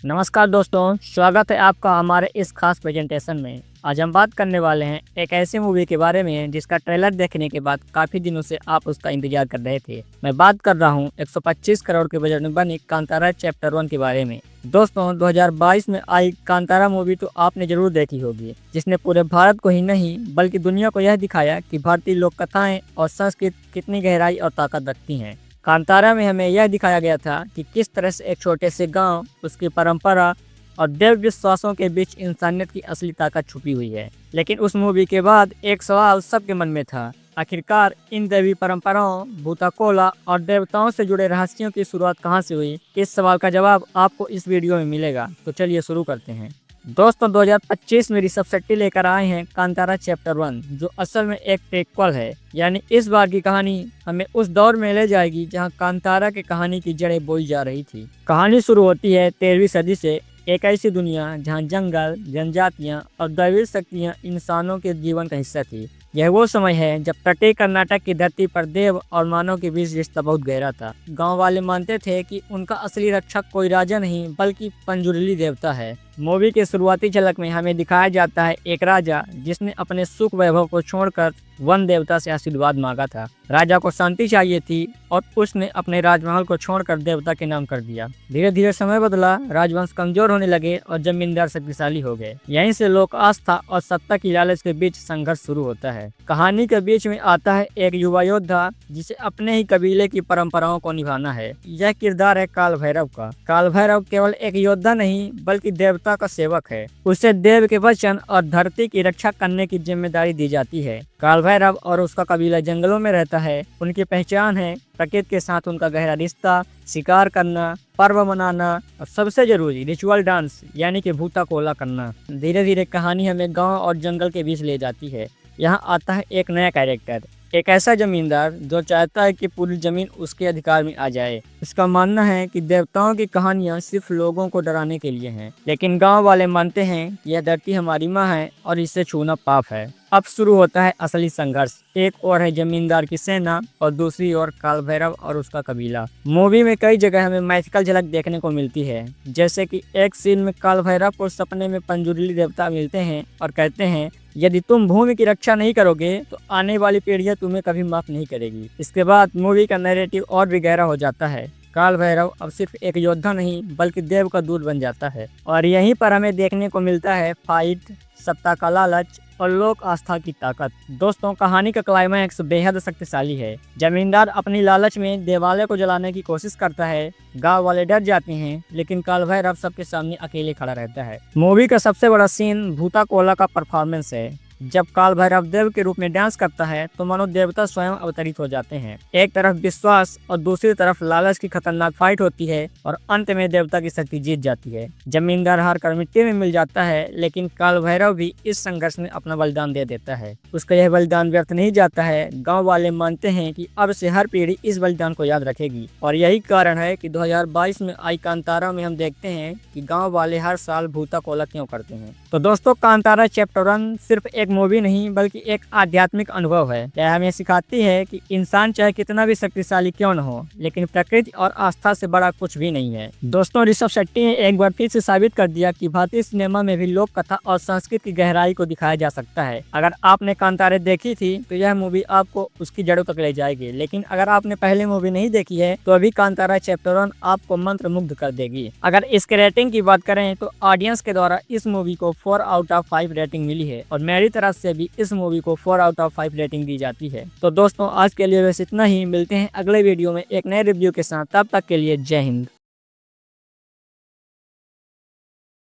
नमस्कार दोस्तों, स्वागत है आपका हमारे इस खास प्रेजेंटेशन में। आज हम बात करने वाले हैं एक ऐसी मूवी के बारे में जिसका ट्रेलर देखने के बाद काफ़ी दिनों से आप उसका इंतजार कर रहे थे। मैं बात कर रहा हूं 125 करोड़ के बजट में बनी कांतारा चैप्टर 1 के बारे में। दोस्तों, 2022 में आई कांतारा मूवी तो आपने जरूर देखी होगी, जिसने पूरे भारत को ही नहीं बल्कि दुनिया को यह दिखाया कि भारतीय लोक कथाएँ और संस्कृति कितनी गहराई और ताकत रखती हैं। कांतारा में हमें यह दिखाया गया था कि किस तरह से एक छोटे से गांव, उसकी परंपरा और देव विश्वासों के बीच इंसानियत की असली ताकत छुपी हुई है। लेकिन उस मूवी के बाद एक सवाल सबके मन में था, आखिरकार इन दैवी परंपराओं, भूताकोला और देवताओं से जुड़े रहस्यों की शुरुआत कहां से हुई? इस सवाल का जवाब आपको इस वीडियो में मिलेगा। तो चलिए शुरू करते हैं। दोस्तों, 2025 में ऋषभ शेट्टी लेकर आए हैं कांतारा चैप्टर 1, जो असल में एक प्रीक्वल है। यानी इस बार की कहानी हमें उस दौर में ले जाएगी जहां कांतारा की कहानी की जड़ें बोई जा रही थी। कहानी शुरू होती है 13वीं सदी से, एक ऐसी दुनिया जहां जंगल, जनजातियां और दैवीय शक्तियां इंसानों के जीवन का हिस्सा थी। यह वो समय है जब तटीय कर्नाटक की धरती पर देव और मानव के बीच रिश्ता बहुत गहरा था। गांव वाले मानते थे कि उनका असली रक्षक कोई राजा नहीं बल्कि पंजुरली देवता है। मूवी के शुरुआती झलक में हमें दिखाया जाता है एक राजा जिसने अपने सुख वैभव को छोड़कर वन देवता से आशीर्वाद मांगा था। राजा को शांति चाहिए थी और उसने अपने राजमहल को छोड़कर देवता के नाम कर दिया। धीरे धीरे समय बदला, राजवंश कमजोर होने लगे और जमींदार शक्तिशाली हो गए। यहीं से लोक आस्था और सत्ता की लालच के बीच संघर्ष शुरू होता है। कहानी के बीच में आता है एक युवा योद्धा जिसे अपने ही कबीले की परंपराओं को निभाना है। यह किरदार है काल भैरव का। काल भैरव केवल एक योद्धा नहीं बल्कि देवता का सेवक है। उसे देव के वचन और धरती की रक्षा करने की जिम्मेदारी दी जाती है। काल भैरव और उसका कबीला जंगलों में रहता है। उनकी पहचान है प्रकृति के साथ उनका गहरा रिश्ता, शिकार करना, पर्व मनाना और सबसे जरूरी रिचुअल डांस यानी कि भूताकोला करना। धीरे धीरे कहानी हमें गांव और जंगल के बीच ले जाती है। यहाँ आता है एक नया कैरेक्टर, एक ऐसा जमींदार जो चाहता है कि पूरी जमीन उसके अधिकार में आ जाए। इसका मानना है कि देवताओं की कहानियां सिर्फ लोगों को डराने के लिए हैं, लेकिन गांव वाले मानते हैं कि यह धरती हमारी माँ है और इसे छूना पाप है। अब शुरू होता है असली संघर्ष। एक ओर है जमींदार की सेना और दूसरी ओर काल भैरव और उसका कबीला। मूवी में कई जगह हमें मैजिकल झलक देखने को मिलती है, जैसे कि एक सीन में काल भैरव को सपने में पंजुरली देवता मिलते हैं और कहते हैं, यदि तुम भूमि की रक्षा नहीं करोगे तो आने वाली पीढ़ियां तुम्हें कभी माफ नहीं करेगी। इसके बाद मूवी का नैरेटिव और भी गहरा हो जाता है। काल भैरव अब सिर्फ एक योद्धा नहीं बल्कि देव का दूत बन जाता है और यहीं पर हमें देखने को मिलता है फाइट, सत्ता का लालच और लोक आस्था की ताकत। दोस्तों, कहानी का क्लाइमैक्स बेहद शक्तिशाली है। जमींदार अपनी लालच में देवालय को जलाने की कोशिश करता है। गांव वाले डर जाते हैं, लेकिन काल भैरव सबके सामने अकेले खड़ा रहता है। मूवी का सबसे बड़ा सीन भूताकोला का परफॉर्मेंस है। जब काल भैरव देव के रूप में डांस करता है तो मानो देवता स्वयं अवतरित हो जाते हैं। एक तरफ विश्वास और दूसरी तरफ लालच की खतरनाक फाइट होती है और अंत में देवता की शक्ति जीत जाती है। जमींदार हार कर मिट्टी में मिल जाता है, लेकिन काल भैरव भी इस संघर्ष में अपना बलिदान दे देता है। उसका यह बलिदान व्यर्थ नहीं जाता है। गाँव वाले मानते हैं कि अब से हर पीढ़ी इस बलिदान को याद रखेगी और यही कारण है कि 2022 में आई कांतारा में हम देखते हैं कि गाँव वाले हर साल भूताकोला क्यों करते हैं। तो दोस्तों, कांतारा चैप्टर 1 सिर्फ एक मूवी नहीं बल्कि एक आध्यात्मिक अनुभव है। यह हमें सिखाती है कि इंसान चाहे कितना भी शक्तिशाली क्यों न हो, लेकिन प्रकृति और आस्था से बड़ा कुछ भी नहीं है। दोस्तों, ऋषभ शेट्टी ने एक बार फिर से साबित कर दिया कि भारतीय सिनेमा में भी लोक कथा और संस्कृति की गहराई को दिखाया जा सकता है। अगर आपने कांतारा देखी थी तो यह मूवी आपको उसकी जड़ों तक ले जाएगी, लेकिन अगर आपने पहले मूवी नहीं देखी है तो अभी कांतारा चैप्टर 1 आपको मंत्रमुग्ध कर देगी। अगर इसके रेटिंग की बात करें तो ऑडियंस के द्वारा इस मूवी को 4 आउट ऑफ 5 रेटिंग मिली है और मेरी तरफ से भी इस मूवी को 4 आउट ऑफ 5 रेटिंग दी जाती है। तो दोस्तों, आज के लिए बस इतना ही। मिलते हैं अगले वीडियो में एक नए रिव्यू के साथ। तब तक के लिए जय हिंद।